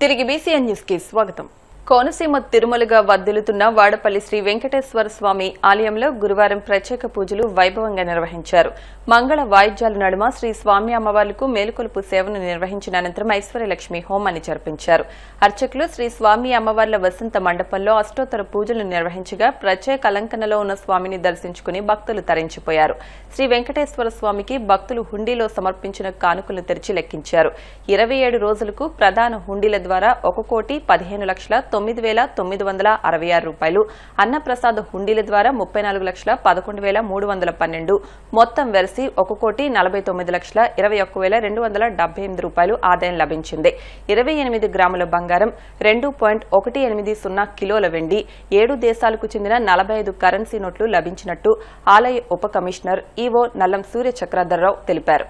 తిరిగి BCN news కి స్వాగతం. కోనసీమ తిరుమలగా వర్ధిల్లుతున్న వాడపల్లి శ్రీ వెంకటేశ్వర స్వామి ఆలయంలో గురువారం ప్రత్యేక పూజలు వైభవంగా నిర్వహించారు. మంగళ వాయిద్యాల నడుమ శ్రీ స్వామి అమ్మవార్లకు మేలుకొలుపు సేవను నిర్వహించిన అనంతరం ఐశ్వర్యలక్ష్మి హోమాన్ని జరిపించారు. అర్చకులు శ్రీ స్వామి అమ్మవార్ల వసంత మండపంలో అష్టోత్తర పూజలు నిర్వహించగా ప్రత్యేక అలంకరణలో ఉన్న స్వామిని దర్శించుకుని భక్తులు తరించిపోయారు. శ్రీ వెంకటేశ్వర స్వామికి భక్తులు హుండీలో సమర్పించిన కానుకలను తెరిచి లెక్కించారు. 27 రోజులకు ప్రధాన హుండీల ద్వారా 1,19,966 రూపాయలు, అన్నప్రసాద హుండీల ద్వారా 34,11,312, మొత్తం వెరసి 1,49,21,278 రూపాయలు ఆదాయం లభించింది. 28 గ్రాముల బంగారం, 2.180 కిలోల వెండి, 7 దేశాలకు చెందిన 45 కరెన్సీ నోట్లు లభించినట్టు ఆలయ ఉప కమిషనర్ ఈవో నల్లం సూర్య చక్రధర్రావు తెలిపారు.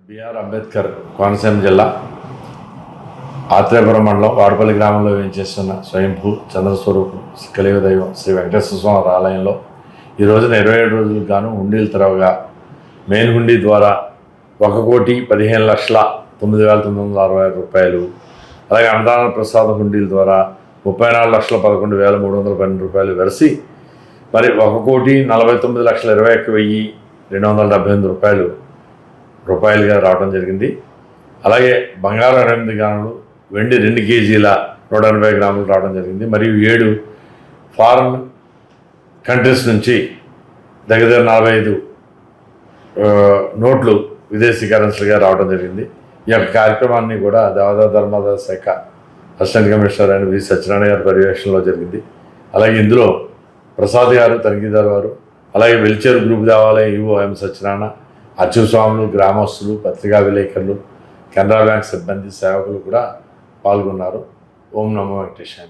బిఆర్ అంబేద్కర్ కోనసీమ జిల్లా ఆత్రేయపురం మండలం వాడపల్లి గ్రామంలో వేయించేస్తున్న స్వయంభూ చంద్రస్వరూపు కలియుగ దైవం శ్రీ వెంకటేశ్వర స్వామి ఆలయంలో ఈ రోజున 27 రోజులకు గాను హుండీలు తెరవగా మెయిన్ హుండీ ద్వారా 1,15,09,960 రూపాయలు, అలాగే అన్నదాన ప్రసాద హుండీల ద్వారా 34,11,312 రూపాయలు వెరసి మరి 1,49,21,278 రూపాయలుగా రావడం జరిగింది. అలాగే బంగారం 8 గ్రాములు, వెండి 2 కేజీల 180 గ్రాములు రావడం జరిగింది. మరియు 7 ఫారిన్ కంట్రీస్ నుంచి దగ్గర 45 నోట్లు విదేశీ కరెన్సీగా రావడం జరిగింది. ఈ యొక్క కార్యక్రమాన్ని కూడా దేవాదాయ ధర్మాదాయ శాఖ అసిస్టెంట్ కమిషనర్ అయిన వి సత్యనారాయణ గారి పర్యవేక్షణలో జరిగింది. అలాగే ఇందులో ప్రసాద్ గారు, తనిఖీదారు వారు, అలాగే వెల్చేరు గ్రూప్ దేవాలయం ఈవో ఎం సత్యనారాయణ, అర్చక స్వాములు, గ్రామస్తులు, పత్రికా విలేకరులు, కెనరా బ్యాంక్ సిబ్బంది, సేవకులు కూడా పాల్గొన్నారు. ఓం నమో వెంకటేశాయ.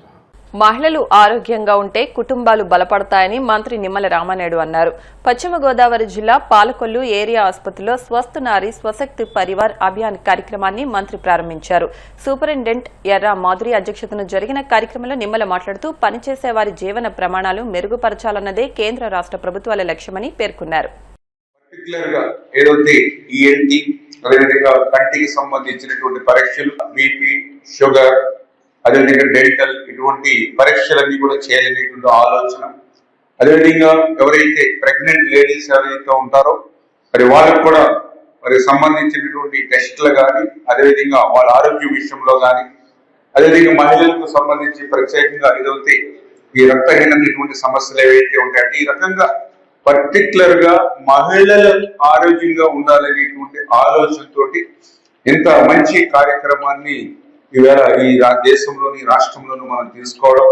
మహిళలు ఆరోగ్యంగా ఉంటే కుటుంబాలు బలపడతాయని మంత్రి నిమ్మల రామానాయుడు అన్నారు. పశ్చిమ గోదావరి జిల్లా పాలకొల్లు ఏరియా ఆసుపత్రిలో స్వస్థ నారి స్వశక్తి పరివార్ అభియాన్ కార్యక్రమాన్ని మంత్రి ప్రారంభించారు. సూపరింటెండెంట్ ఎర్ర మాధురి అధ్యక్షతన జరిగిన కార్యక్రమంలో నిమ్మల మాట్లాడుతూ పనిచేసే వారి జీవన ప్రమాణాలు మెరుగుపరచాలన్నదే కేంద్ర రాష్ట్ర ప్రభుత్వాల లక్ష్యమని పేర్కొన్నారు. కంటికి సంబంధించినటువంటి పరీక్షలు, బీపీ, షుగర్, అదేవిధంగా డెంటల్, ఇటువంటి పరీక్షలన్నీ కూడా చేయాలనేటువంటి ఆలోచన. అదేవిధంగా ఎవరైతే ప్రెగ్నెంట్ లేడీస్ ఎవరైతే ఉంటారో మరి వాళ్ళకు కూడా మరి సంబంధించినటువంటి టెస్టులు కానీ, అదేవిధంగా వాళ్ళ ఆరోగ్య విషయంలో కానీ, అదేవిధంగా మహిళలకు సంబంధించి ప్రత్యేకంగా ఏదైతే ఈ రక్తహీనత ఇటువంటి సమస్యలు ఏవైతే ఉంటాయంటే ఈ రకంగా పర్టికులర్ గా మహిళలు ఆరోగ్యంగా ఉండాలనేటువంటి ఆలోచనతోటి ఇంత మంచి కార్యక్రమాన్ని ఈవేళ ఈ దేశంలోని రాష్ట్రంలోనూ మనం తీసుకోవడం,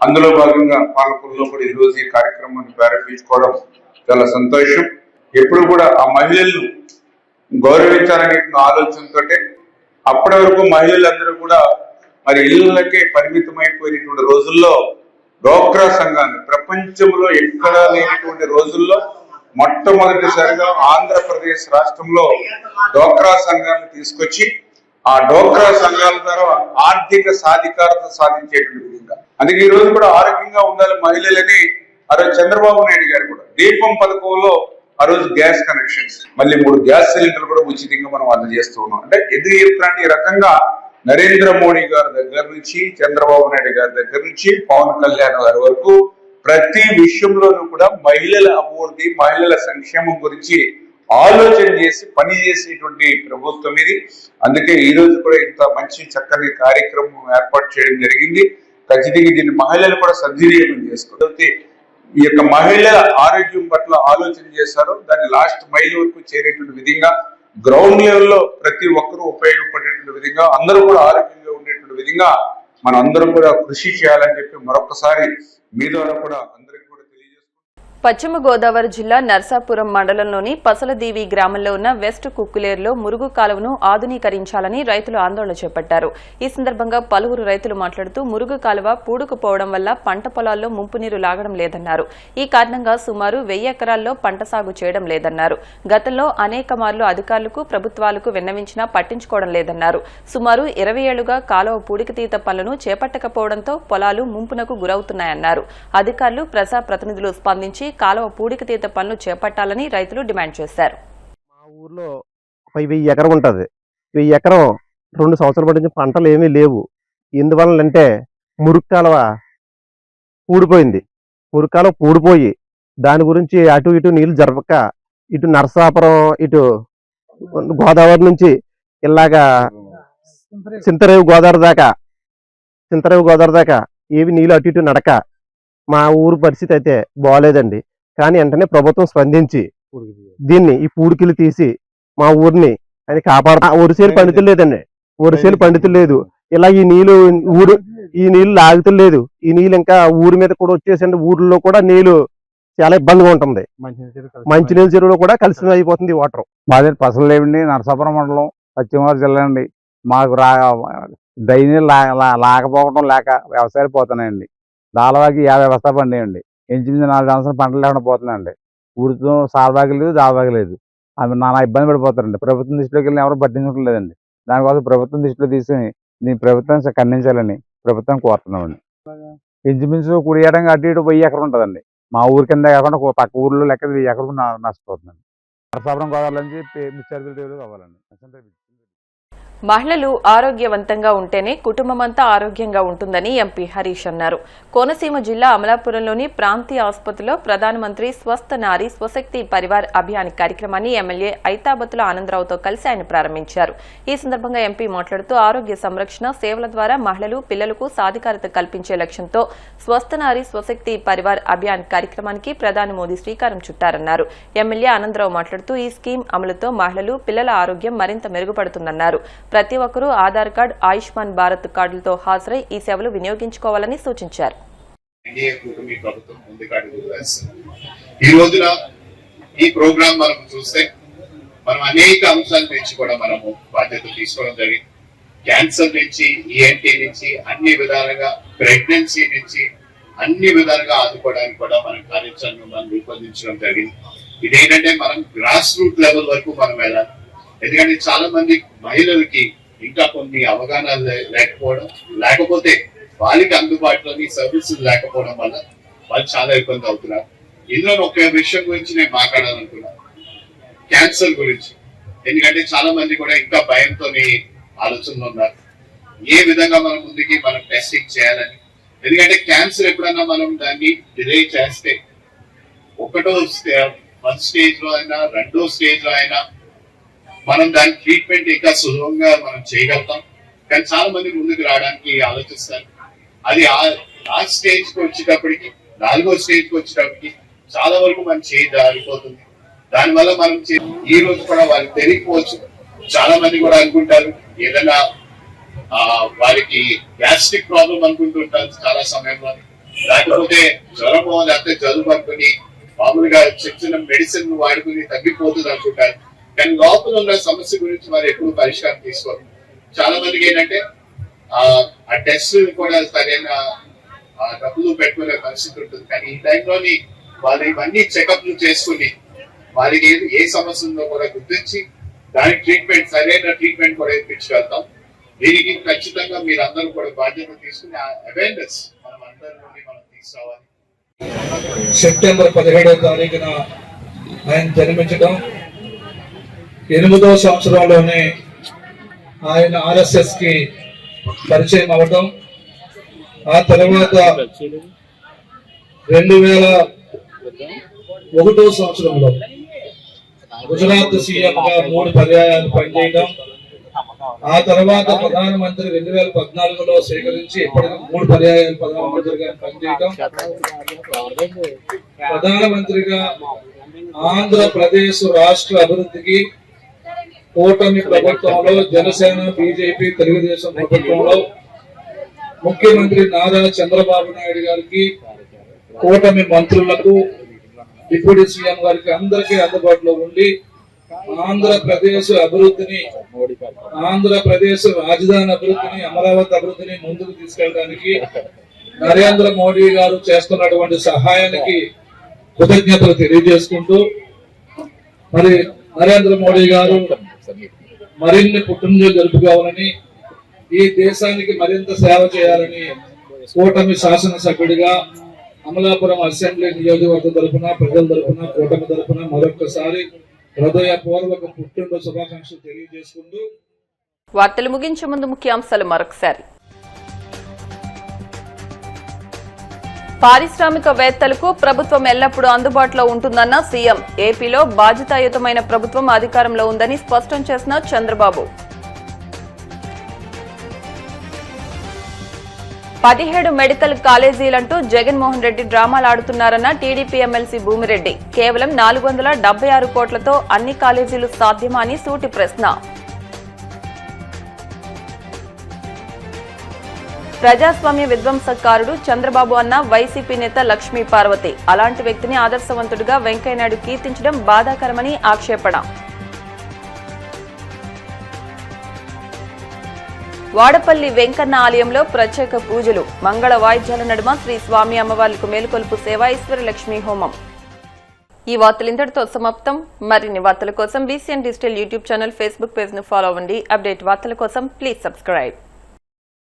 అందులో భాగంగా పాలకుల్లో కూడా ఈ రోజు ఈ కార్యక్రమాన్ని ప్రారంభించుకోవడం చాలా సంతోషం. ఎప్పుడు కూడా ఆ మహిళలను గౌరవించాలనే ఆలోచనతో అప్పటి వరకు మహిళలందరూ కూడా మరి ఇళ్లకే పరిమితమైపోయినటువంటి రోజుల్లో డోక్రా సంఘాన్ని ప్రపంచంలో ఎక్కడా లేనటువంటి రోజుల్లో మొట్టమొదటిసారిగా ఆంధ్రప్రదేశ్ రాష్ట్రంలో డోక్రా సంఘాన్ని తీసుకొచ్చి ఆ డోక్రా సంఘాల ద్వారా ఆర్థిక సాధికారత సాధించేటువంటి విధంగా, అందుకే ఈ రోజు కూడా ఆరోగ్యంగా ఉండాలి మహిళలని ఆ రోజు చంద్రబాబు నాయుడు గారు కూడా దీపం పథకంలో ఆ రోజు గ్యాస్ కనెక్షన్స్, మళ్ళీ 3 గ్యాస్ సిలిండర్లు కూడా ఉచితంగా మనం అందజేస్తూ ఉన్నాం. అంటే ఎందుకు చెప్తున్నా, ఈ రకంగా నరేంద్ర మోడీ గారి దగ్గర నుంచి, చంద్రబాబు నాయుడు గారి దగ్గర నుంచి, పవన్ కళ్యాణ్ గారి వరకు ప్రతి విషయంలోనూ కూడా మహిళల అభివృద్ధి, మహిళల సంక్షేమం గురించి ఆలోచన చేసి పనిచేసేటువంటి ప్రభుత్వం ఇది. అందుకే ఈ రోజు కూడా ఇంత మంచి చక్కని కార్యక్రమం ఏర్పాటు చేయడం జరిగింది. ఖచ్చితంగా దీన్ని మహిళలు కూడా సద్వినియోగం చేసుకోవాలి. ఈ యొక్క మహిళల ఆరోగ్యం పట్ల ఆలోచన చేశారో దాన్ని లాస్ట్ మైల్ వరకు చేరేటువంటి విధంగా, గ్రౌండ్ లెవెల్లో ప్రతి ఒక్కరూ ఉపయోగపడేటువంటి విధంగా, అందరూ కూడా ఆరోగ్యంగా ఉండేటువంటి విధంగా మనం అందరం కూడా కృషి చేయాలని చెప్పి మరొకసారి మీ ద్వారా కూడా అందరికీ కూడా తెలియజేస్తున్నాం. పశ్చిమ గోదావరి జిల్లా నర్సాపురం మండలంలోని పసలదీవి గ్రామంలో ఉన్న వెస్ట్ కుక్కులేరులో మురుగు కాలువను ఆధునీకరించాలని రైతులు ఆందోళన చేపట్టారు. ఈ సందర్భంగా పలువురు రైతులు మాట్లాడుతూ మురుగు కాలువ పూడుకుపోవడం వల్ల పంట పొలాల్లో ముంపు నీరు లాగడం లేదన్నారు. ఈ కారణంగా సుమారు 1000 ఎకరాల్లో పంట సాగు చేయడం లేదన్నారు. గతంలో అనేక మార్లు అధికారులకు, ప్రభుత్వాలకు విన్నవించినా పట్టించుకోవడం లేదన్నారు. సుమారు 20 ఏళ్లుగా కాలువ పూడికతీత పనులను చేపట్టకపోవడంతో పొలాలు ముంపునకు గురవుతున్నాయన్నారు. అధికారులు, ప్రజాప్రతినిధులు స్పందించి కాలువ పూడికతీత పనులు చేపట్టాలని రైతులు డిమాండ్ చేశారు. మా ఊర్లో 1000 ఎకరం ఉంటుంది. 1000 ఎకరం 2 సంవత్సరాల పాటు నుంచి పంటలు ఏమీ లేవు. ఎందువల్లంటే మురుగు కాలువ పూడిపోయింది. మురుగు కాలువ పూడిపోయి దాని గురించి అటు ఇటు నీళ్లు జరపక, ఇటు నరసాపురం, ఇటు గోదావరి నుంచి ఇలాగా చింతరేవు గోదావరి దాకా ఏవి నీళ్ళు అటు ఇటు నడక మా ఊరు పరిస్థితి అయితే బాగోలేదండి. కానీ వెంటనే ప్రభుత్వం స్పందించి దీన్ని ఈ పూడికిలు తీసి మా ఊరిని అది కాపాడు. ఒరిసేలు పండితులు లేదండి, ఒరిసేలు పండితులు లేదు. ఇలా ఈ నీళ్లు లాగుతలేదు. ఈ నీళ్ళు ఇంకా ఊరి మీద కూడా వచ్చేసండి. ఊర్లో కూడా నీళ్లు చాలా ఇబ్బందిగా ఉంటుంది. మంచినీళ్ళ చెరువులో కూడా కలిసి అయిపోతుంది వాటర్. మాది పసలేవండి, నరసాపురం మండలం, పశ్చిమ గోదావరి జిల్లా అండి. మాకు డ్రైనేజ్ లేకపోవడం లేక వ్యవసాయాలు పోతున్నాయండి. దాలవాకి 50 బస్తా పండేయండి. 8-4 సంవత్సరాలు పంటలు లేకుండా పోతున్నాయండి. ఊరితో సాలబాగి లేదు, దాలబాగి లేదు. అవి నానా ఇబ్బంది పడిపోతారండి. ప్రభుత్వం దృష్టిలోకి వెళ్ళి ఎవరు పట్టించుకోవడం లేదండి. దానికోసం ప్రభుత్వం దృష్టిలో తీసుకుని దీన్ని ప్రభుత్వం ఖండించాలని ప్రభుత్వం కోరుతున్నామండి. ఇంచుమించు కుడియడంగా అటు ఇటు 1000 ఎకరం ఉంటుందండి. మా ఊరి కింద కాకుండా పక్క ఊర్లో లెక్క 1000 ఎకరం నష్టపోతుందండి. నరసాపురం గోదావరి నుంచి ముచ్చారిపల్లి కావాలండి. మహిళలు ఆరోగ్యవంతంగా ఉంటేనే కుటుంబమంతా ఆరోగ్యంగా ఉంటుందని ఎంపీ హరీష్ అన్నారు. కోనసీమ జిల్లా అమలాపురంలోని ప్రాంతీయ ఆసుపత్రిలో ప్రధానమంత్రి స్వస్థ నారీ స్వశక్తి పరివార్ అభియాన్ కార్యక్రమాన్ని ఎమ్మెల్యే ఐతాబత్తుల ఆనందరావుతో కలిసి ఆయన ప్రారంభించారు. ఈ సందర్భంగా ఎంపీ మాట్లాడుతూ ఆరోగ్య సంరక్షణ సేవల ద్వారా మహిళలు, పిల్లలకు సాధికారత కల్పించే లక్ష్యంతో స్వస్థ నారీ స్వశక్తి పరివార్ అభియాన్ కార్యక్రమానికి ప్రధాని మోదీ శ్రీకారం చుట్టారన్నారు. ఎమ్మెల్యే ఆనందరావు మాట్లాడుతూ ఈ స్కీమ్ అమలుతో మహిళలు, పిల్లల ఆరోగ్యం మరింత మెరుగుపడుతుందన్నారు. ప్రతి ఒక్కరూ ఆధార్ కార్డు, ఆయుష్మాన్ భారత్ కార్డులతో హాజరై ఈ సేవలు వినియోగించుకోవాలని సూచించారు. ఈ రోజున ఈ ప్రోగ్రాం మనం చూస్తే మనం అనేక అంశాల నుంచి కూడా మనము బాధ్యత తీసుకోవడం జరిగింది. క్యాన్సర్ నుంచి, ఈఎన్టీ నుంచి, అన్ని విధాలుగా ప్రెగ్నెన్సీ నుంచి అన్ని విధాలుగా ఆదుకోవడానికి కూడా మనం కార్యాచరణ మనం రూపొందించడం జరిగింది. ఇదేంటంటే మనం గ్రాస్ రూట్ లెవెల్ వరకు మనం వెళ్ళాలి. ఎందుకంటే చాలా మంది మహిళలకి ఇంకా కొన్ని అవగాహన లేకపోవడం, లేకపోతే వాళ్ళకి అందుబాటులోని సర్వీసులు లేకపోవడం వల్ల వాళ్ళు చాలా ఇబ్బంది అవుతున్నారు. ఇందులో ఒక విషయం గురించి నేను మాట్లాడాలనుకున్నాను, క్యాన్సర్ గురించి. ఎందుకంటే చాలా మంది కూడా ఇంకా భయంతో ఆలోచనలు ఉన్నారు, ఏ విధంగా మనం ముందుకి మనం టెస్టింగ్ చేయాలని. ఎందుకంటే క్యాన్సర్ ఎప్పుడన్నా మనం దాన్ని డిలే చేస్తే 1వ స్టేజ్ లో అయినా 2వ స్టేజ్ లో అయినా మనం దాని ట్రీట్మెంట్ ఇంకా సులభంగా మనం చేయగలుగుతాం. కానీ చాలా మంది ముందుకు రావడానికి ఆలోచిస్తారు. అది ఆ స్టేజ్ కి వచ్చేటప్పటికి, 4వ స్టేజ్ కి వచ్చేటప్పటికి చాలా వరకు మనం చేయి దారిపోతుంది. దానివల్ల మనం ఈ రోజు కూడా వాళ్ళకి తెలియకపోవచ్చు. చాలా మంది కూడా అనుకుంటారు ఏదైనా వారికి గ్యాస్ట్రిక్ ప్రాబ్లం అనుకుంటుంటారు చాలా సమయంలో, లేకపోతే జ్వరమో లేకపోతే జలుబు అనుకుని మామూలుగా చిన్న మెడిసిన్ వాడుకుని తగ్గిపోతుంది అనుకుంటారు. కానీ లోపల ఉన్న సమస్య గురించి మరి ఎప్పుడు పరిష్కారం తీసుకోరు. చాలా మందికి ఏంటంటే ఆ టెస్ట్ కూడా సరైన డబ్బులు పెట్టుకునే పరిస్థితి ఉంటుంది. కానీ ఈ టైంలోని వాళ్ళు ఇవన్నీ చెకప్లు చేసుకుని వారికి ఏ సమస్య ఉందో కూడా గుర్తించి దానికి ట్రీట్మెంట్, సరైన ట్రీట్మెంట్ కూడా ఇప్పించగలుగుతాం. దీనికి ఖచ్చితంగా మీరందరూ కూడా బాధ్యత తీసుకుని అవేర్నెస్ మనం అందరి నుండి మనం తీసుకురావాలి. సెప్టెంబర్ 17వ తారీఖున ఆయన జన్మించడం 8వ సంవత్సరంలోనే ఆయన ఆర్ఎస్ఎస్ కి పరిచయం అవటం, ఆ తర్వాత 2001వ సంవత్సరంలో గుజరాత్ సీఎం గా 3 పర్యాయాలు పనిచేయడం, ఆ తర్వాత ప్రధానమంత్రి 2014లో స్వీకరించి ఇప్పటికి 3 పర్యాయాలు ప్రధానమంత్రిగా పనిచేయడం, ప్రధానమంత్రిగా ఆంధ్రప్రదేశ్ రాష్ట్ర అభివృద్ధికి కూటమి ప్రభుత్వంలో జనసేన, బీజేపీ, తెలుగుదేశం ప్రభుత్వంలో ముఖ్యమంత్రి నారా చంద్రబాబు నాయుడు గారికి, కూటమి మంత్రులకు, డిప్యూటీ సీఎం గారికి అందరికీ అందుబాటులో ఉండి ఆంధ్రప్రదేశ్ అభివృద్ధిని, ఆంధ్రప్రదేశ్ రాజధాని అభివృద్ధిని, అమరావతి అభివృద్ధిని ముందుకు తీసుకెళ్ళడానికి నరేంద్ర మోడీ గారు చేస్తున్నటువంటి సహాయానికి కృతజ్ఞతలు తెలియజేసుకుంటూ, మరి నరేంద్ర మోడీ గారు మరిన్ని పుట్టినరోజు జరుపుకోవాలని, ఈ దేశానికి మరింత సేవ చేయాలని కూటమి శాసనసభ్యుడిగా అమలాపురం అసెంబ్లీ నియోజకవర్గం తరఫున, ప్రజల తరఫున, కూటమి తరఫున మరొకసారి హృదయపూర్వక పుట్టినరోజు శుభాకాంక్షలు తెలియజేసుకుంటూ వార్తలు ముగించే ముందు ముఖ్యాంశాలు మరొకసారి. పారిశ్రామికవేత్తలకు ప్రభుత్వం ఎల్లప్పుడూ అందుబాటులో ఉంటుందన్న సీఎం. ఏపీలో బాధ్యతాయుతమైన ప్రభుత్వం అధికారంలో ఉందని స్పష్టం చేసిన చంద్రబాబు. 17 మెడికల్ కాలేజీలంటూ జగన్మోహన్ రెడ్డి డ్రామాలాడుతున్నారన్న టీడీపీ ఎమ్మెల్సీ భూమిరెడ్డి. కేవలం 476 కోట్లతో అన్ని కాలేజీలు సాధ్యమా అని సూటి ప్రశ్న. ప్రజాస్వామ్య విధ్వంసకారుడు చంద్రబాబు అన్న వైసీపీ నేత లక్ష్మీ పార్వతి. అలాంటి వ్యక్తిని ఆదర్శవంతుడిగా వెంకయ్యనాయుడు కీర్తించడం బాధాకరమని ఆక్షేపణ. వాడపల్లి వెంకన్న ఆలయంలో ప్రత్యేక పూజలు. మంగళ వాయిద్యాల నడుమ శ్రీ స్వామి అమ్మవార్లకు మేలుకొల్పు సేవ, ఈశ్వర లక్ష్మీ హోమం. ఈ వార్తలు ఇంతటితో సమాప్తం. మరిన్ని వార్తల కోసం BCN digital YouTube channel, Facebook page ను ఫాలో అవ్వండి. అప్డేట్ వార్తల కోసం ప్లీజ్ సబ్స్క్రైబ్.